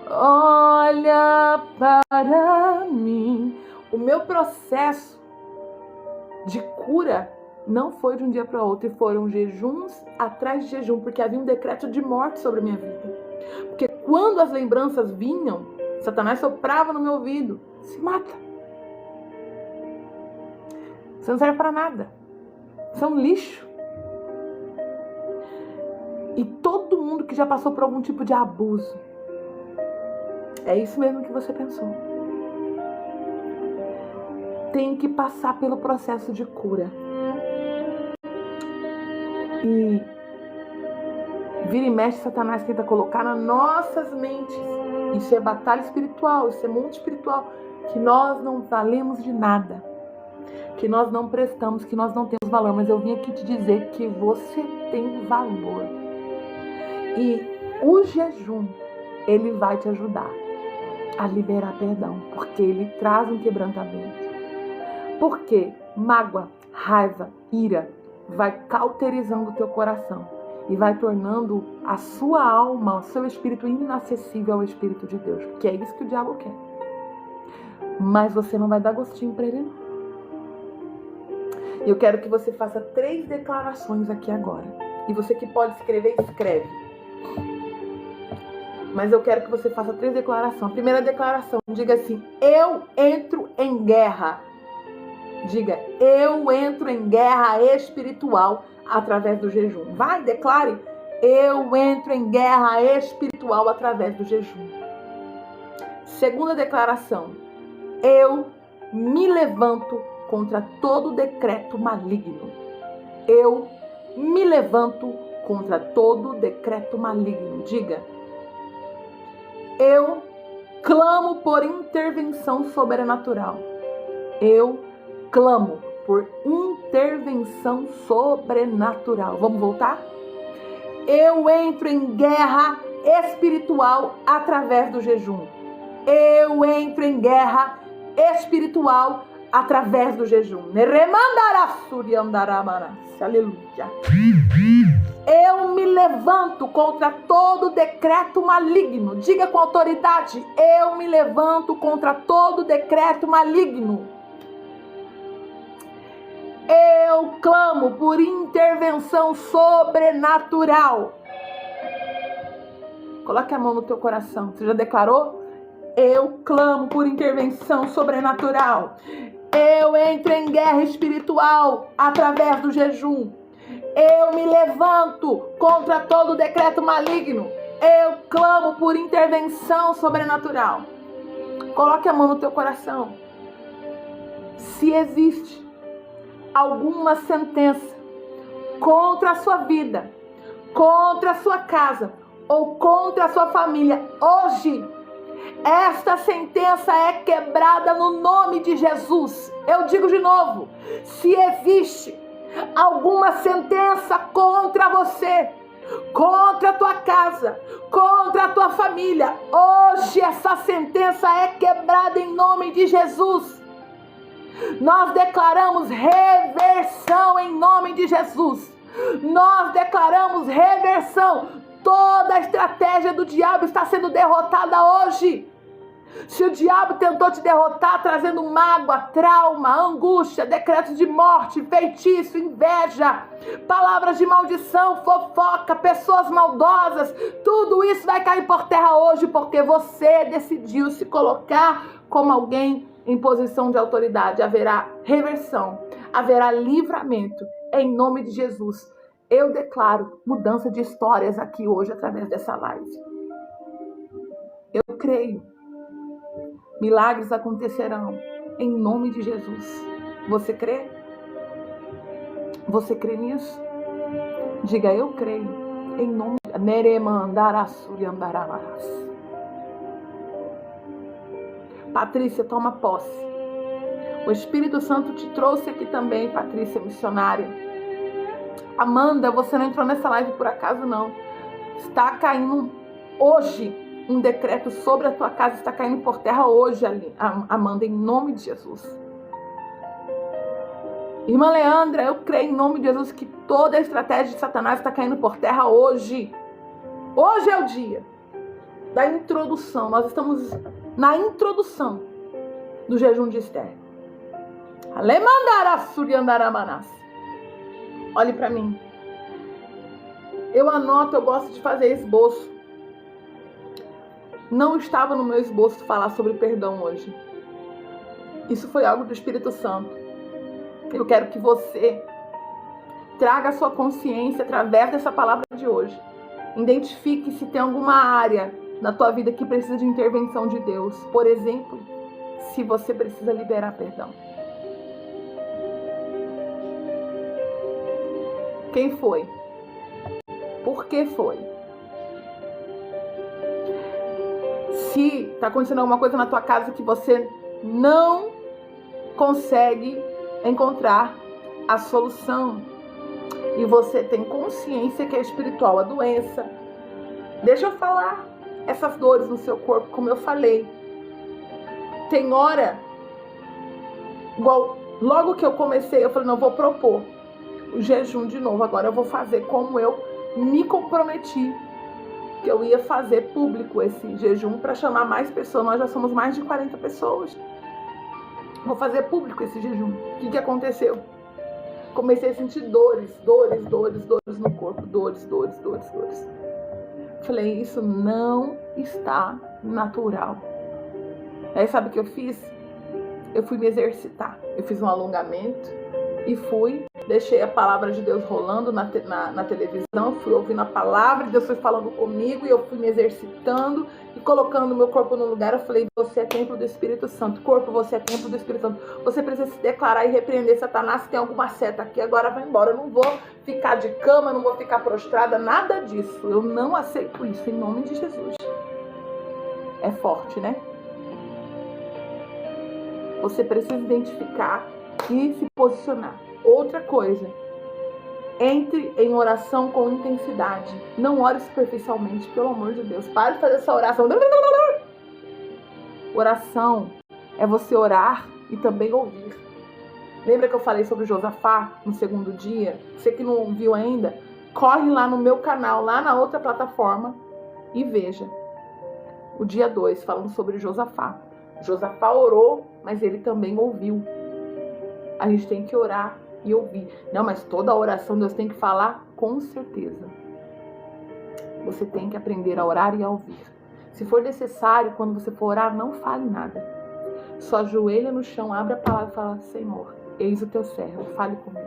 Olha para mim. O meu processo de cura não foi de um dia para outro, e foram jejuns atrás de jejum, porque havia um decreto de morte sobre a minha vida. Porque quando as lembranças vinham, Satanás soprava no meu ouvido: se mata. Você não serve para nada. Você é um lixo. E todo mundo que já passou por algum tipo de abuso, é isso mesmo que você pensou. Tem que passar pelo processo de cura. E vira e mexe, Satanás tenta colocar nas nossas mentes: isso é batalha espiritual, isso é mundo espiritual, que nós não valemos de nada, que nós não prestamos, que nós não temos valor. Mas eu vim aqui te dizer que você tem valor. E o jejum, ele vai te ajudar a liberar perdão, porque ele traz um quebrantamento. Porque mágoa, raiva, ira vai cauterizando o teu coração e vai tornando a sua alma, o seu espírito inacessível ao Espírito de Deus, que é isso que o diabo quer. Mas você não vai dar gostinho para ele, não. Eu quero que você faça 3 declarações aqui agora. E você que pode escrever, escreve. Mas eu quero que você faça 3 declarações. A primeira declaração, diga assim: eu entro em guerra. Diga: eu entro em guerra espiritual através do jejum. Vai, declare: eu entro em guerra espiritual através do jejum. Segunda declaração: eu me levanto contra todo decreto maligno. Eu me levanto contra todo decreto maligno. Diga: eu clamo por intervenção sobrenatural. Eu clamo por intervenção sobrenatural. Vamos voltar? Eu entro em guerra espiritual através do jejum. Eu entro em guerra espiritual através do jejum. Aleluia. Eu me levanto contra todo decreto maligno. Diga com autoridade: eu me levanto contra todo decreto maligno. Eu clamo por intervenção sobrenatural. Coloque a mão no teu coração. Você já declarou? Eu clamo por intervenção sobrenatural. Eu entro em guerra espiritual através do jejum. Eu me levanto contra todo decreto maligno. Eu clamo por intervenção sobrenatural. Coloque a mão no teu coração. Se existe alguma sentença contra a sua vida, contra a sua casa ou contra a sua família, hoje esta sentença é quebrada no nome de Jesus. Eu digo de novo: se existe alguma sentença contra você, contra a tua casa, contra a tua família, hoje essa sentença é quebrada em nome de Jesus. Nós declaramos reversão em nome de Jesus. Nós declaramos reversão. Toda a estratégia do diabo está sendo derrotada hoje. Se o diabo tentou te derrotar trazendo mágoa, trauma, angústia, decretos de morte, feitiço, inveja, palavras de maldição, fofoca, pessoas maldosas, tudo isso vai cair por terra hoje, porque você decidiu se colocar como alguém em posição de autoridade. Haverá reversão, haverá livramento em nome de Jesus. Eu declaro mudança de histórias aqui hoje através dessa live. Eu creio. Milagres acontecerão em nome de Jesus. Você crê? Você crê nisso? Diga: eu creio. Em nome de Patrícia, toma posse. O Espírito Santo te trouxe aqui também, Patrícia, missionária. Amanda, você não entrou nessa live por acaso, não. Está caindo hoje um decreto sobre a tua casa, está caindo por terra hoje, Amanda, em nome de Jesus. Irmã Leandra, eu creio em nome de Jesus que toda a estratégia de Satanás está caindo por terra hoje. Hoje é o dia da introdução. Nós estamos na introdução do jejum de Esther. Olhe para mim. Eu anoto, eu gosto de fazer esboço. Não estava no meu esboço falar sobre perdão hoje. Isso foi algo do Espírito Santo. Eu quero que você traga a sua consciência através dessa palavra de hoje. Identifique se tem alguma área na tua vida que precisa de intervenção de Deus. Por exemplo, se você precisa liberar perdão. Quem foi? Por que foi? Se está acontecendo alguma coisa na tua casa que você não consegue encontrar a solução e você tem consciência que é espiritual a doença, deixa eu falar essas dores no seu corpo, como eu falei. Tem hora, igual logo que eu comecei, eu falei, não, vou propor o jejum de novo, agora eu vou fazer como eu me comprometi, que eu ia fazer público esse jejum para chamar mais pessoas. Nós já somos mais de 40 pessoas. Vou fazer público esse jejum. O que aconteceu? Comecei a sentir dores no corpo. Dores. Falei, isso não está natural. Aí sabe o que eu fiz? Eu fui me exercitar. Eu fiz um alongamento e deixei a palavra de Deus rolando na televisão, fui ouvindo a palavra, Deus foi falando comigo e eu fui me exercitando e colocando meu corpo no lugar. Eu falei, você é templo do Espírito Santo. Corpo, você é templo do Espírito Santo. Você precisa se declarar e repreender Satanás. Se tem alguma seta aqui, agora vai embora. Eu não vou ficar de cama, não vou ficar prostrada, nada disso. Eu não aceito isso, em nome de Jesus. É forte, né? Você precisa identificar e se posicionar. Outra coisa, entre em oração com intensidade. Não ore superficialmente, pelo amor de Deus. Pare de fazer essa oração. Oração é você orar e também ouvir. Lembra que eu falei sobre Josafá no segundo dia? Você que não viu ainda, corre lá no meu canal, lá na outra plataforma e veja. O dia 2, falando sobre Josafá. Josafá orou, mas ele também ouviu. A gente tem que orar e ouvir. Não, mas toda oração Deus tem que falar? Com certeza. Você tem que aprender a orar e a ouvir. Se for necessário, quando você for orar, não fale nada. Só ajoelha no chão, abre a palavra e fala, Senhor, eis o teu servo, fale comigo.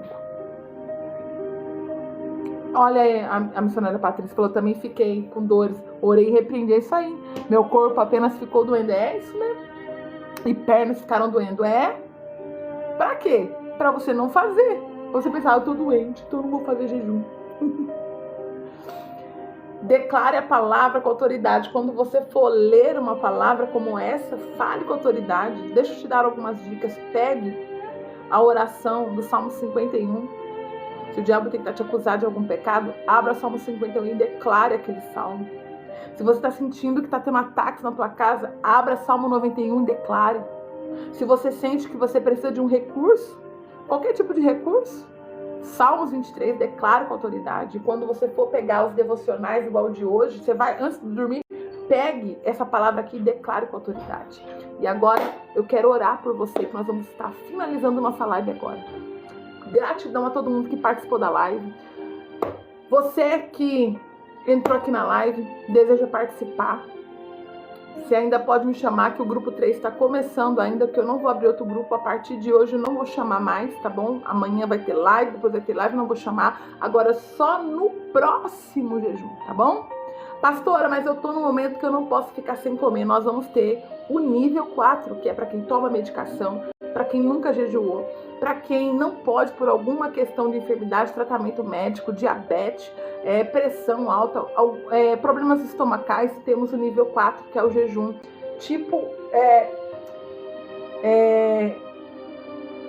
Olha, a missionária Patrícia falou, também fiquei com dores, orei e repreendi, é isso aí. Meu corpo apenas ficou doendo, é isso mesmo. E pernas ficaram doendo, Pra quê? Pra você não fazer. Você pensar, eu tô doente, então eu não vou fazer jejum. Declare a palavra com autoridade. Quando você for ler uma palavra como essa, fale com autoridade. Deixa eu te dar algumas dicas. Pegue a oração do Salmo 51. Se o diabo tentar te acusar de algum pecado, abra o Salmo 51 e declare aquele salmo. Se você está sentindo que está tendo ataques na tua casa, abra Salmo 91 e declare. Se você sente que você precisa de um recurso, qualquer tipo de recurso, Salmos 23, declare com autoridade. E quando você for pegar os devocionais igual o de hoje, você vai, antes de dormir, pegue essa palavra aqui e declare com autoridade. E agora eu quero orar por você, que nós vamos estar finalizando nossa live agora. Gratidão a todo mundo que participou da live. Você que entrou aqui na live, deseja participar, você ainda pode me chamar, que o grupo 3 está começando ainda, que eu não vou abrir outro grupo a partir de hoje, eu não vou chamar mais, tá bom? Amanhã vai ter live, depois vai ter live, não vou chamar, agora só no próximo jejum, tá bom? Pastora, mas eu tô no momento que eu não posso ficar sem comer. Nós vamos ter o nível 4, que é para quem toma medicação, para quem nunca jejuou, para quem não pode por alguma questão de enfermidade, tratamento médico, diabetes, pressão alta, problemas estomacais. Temos o nível 4, que é o jejum tipo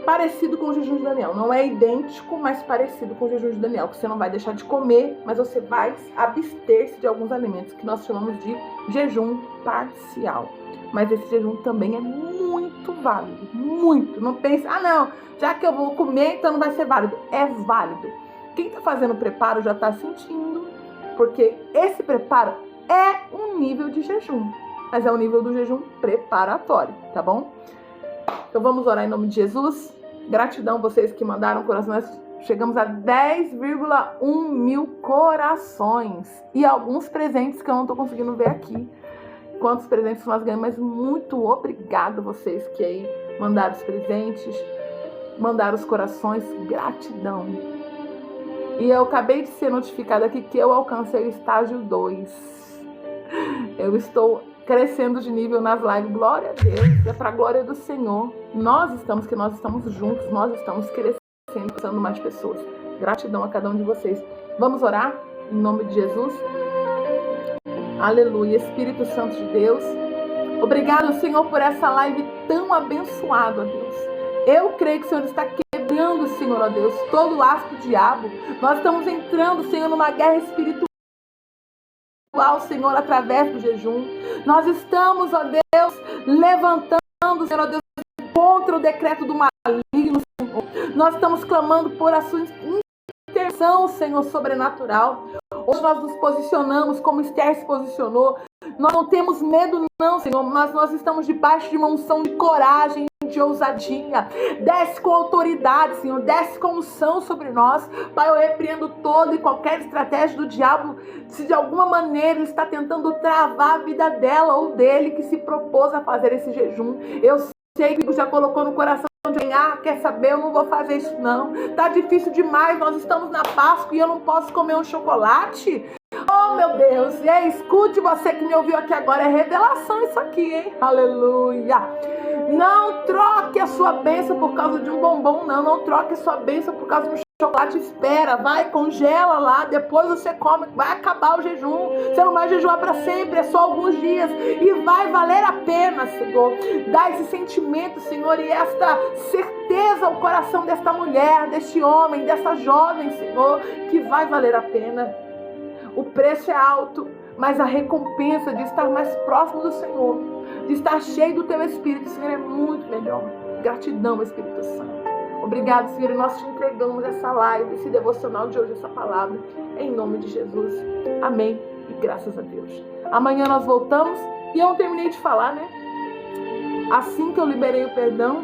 parecido com o jejum de Daniel. Não é idêntico, mas parecido com o jejum de Daniel. Que você não vai deixar de comer, mas você vai abster-se de alguns alimentos que nós chamamos de jejum parcial. Mas esse jejum também é muito válido. Muito. Não pense, não, já que eu vou comer, então não vai ser válido. É válido. Quem está fazendo o preparo já está sentindo, porque esse preparo é um nível de jejum, mas é o nível do jejum preparatório, tá bom? Então vamos orar em nome de Jesus. Gratidão vocês que mandaram corações. Chegamos a 10,1 mil corações e alguns presentes que eu não tô conseguindo ver aqui. Quantos presentes nós ganhamos, mas muito obrigado vocês que aí mandaram os presentes, mandaram os corações. Gratidão. E eu acabei de ser notificada aqui que eu alcancei o estágio 2. Eu estou crescendo de nível nas lives. Glória a Deus, é para a glória do Senhor. Nós estamos juntos, nós estamos crescendo, passando mais pessoas. Gratidão a cada um de vocês. Vamos orar em nome de Jesus. Aleluia. Espírito Santo de Deus, obrigado, Senhor, por essa live tão abençoada, Deus. Eu creio que o Senhor está quebrando, Senhor, ó Deus, todo o laço do diabo. Nós estamos entrando, Senhor, numa guerra espiritual, Senhor, através do jejum. Nós estamos, ó Deus, levantando, Senhor, ó Deus, contra o decreto do maligno, Senhor. Nós estamos clamando por a sua intervenção, Senhor, sobrenatural. Hoje nós nos posicionamos como Esther se posicionou. Nós não temos medo não, Senhor, mas nós estamos debaixo de uma unção de coragem, de ousadia. Desce com autoridade, Senhor, desce com unção sobre nós. Pai, eu repreendo toda e qualquer estratégia do diabo, se de alguma maneira ele está tentando travar a vida dela ou dele que se propôs a fazer esse jejum. Eu sei que já colocou no coração de quer saber, eu não vou fazer isso não. Tá difícil demais, nós estamos na Páscoa e eu não posso comer um chocolate. Oh, meu Deus. E aí, escute você que me ouviu aqui agora. É revelação isso aqui, hein? Aleluia. Não troque a sua bênção por causa de um bombom, não. Não troque a sua bênção por causa de um chocolate. Espera, vai, congela lá. Depois você come. Vai acabar o jejum. Você não vai jejuar para sempre. É só alguns dias. E vai valer a pena, Senhor. Dá esse sentimento, Senhor, e esta certeza ao coração desta mulher, deste homem, dessa jovem, Senhor, que vai valer a pena. O preço é alto, mas a recompensa de estar mais próximo do Senhor, de estar cheio do Teu Espírito, Senhor, é muito melhor. Gratidão, Espírito Santo. Obrigado, Senhor, e nós te entregamos essa live, esse devocional de hoje, essa palavra, em nome de Jesus. Amém e graças a Deus. Amanhã nós voltamos e eu não terminei de falar, né? Assim que eu liberei o perdão,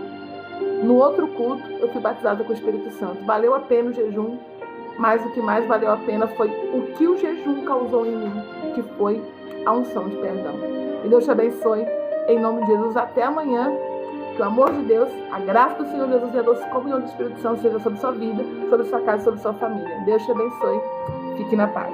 no outro culto, eu fui batizada com o Espírito Santo. Valeu a pena o jejum. Mas o que mais valeu a pena foi o que o jejum causou em mim, que foi a unção de perdão. E Deus te abençoe, em nome de Jesus. Até amanhã. Que o amor de Deus, a graça do Senhor Jesus e a doce comunhão do Espírito Santo seja sobre sua vida, sobre sua casa, sobre sua família. Deus te abençoe. Fique na paz.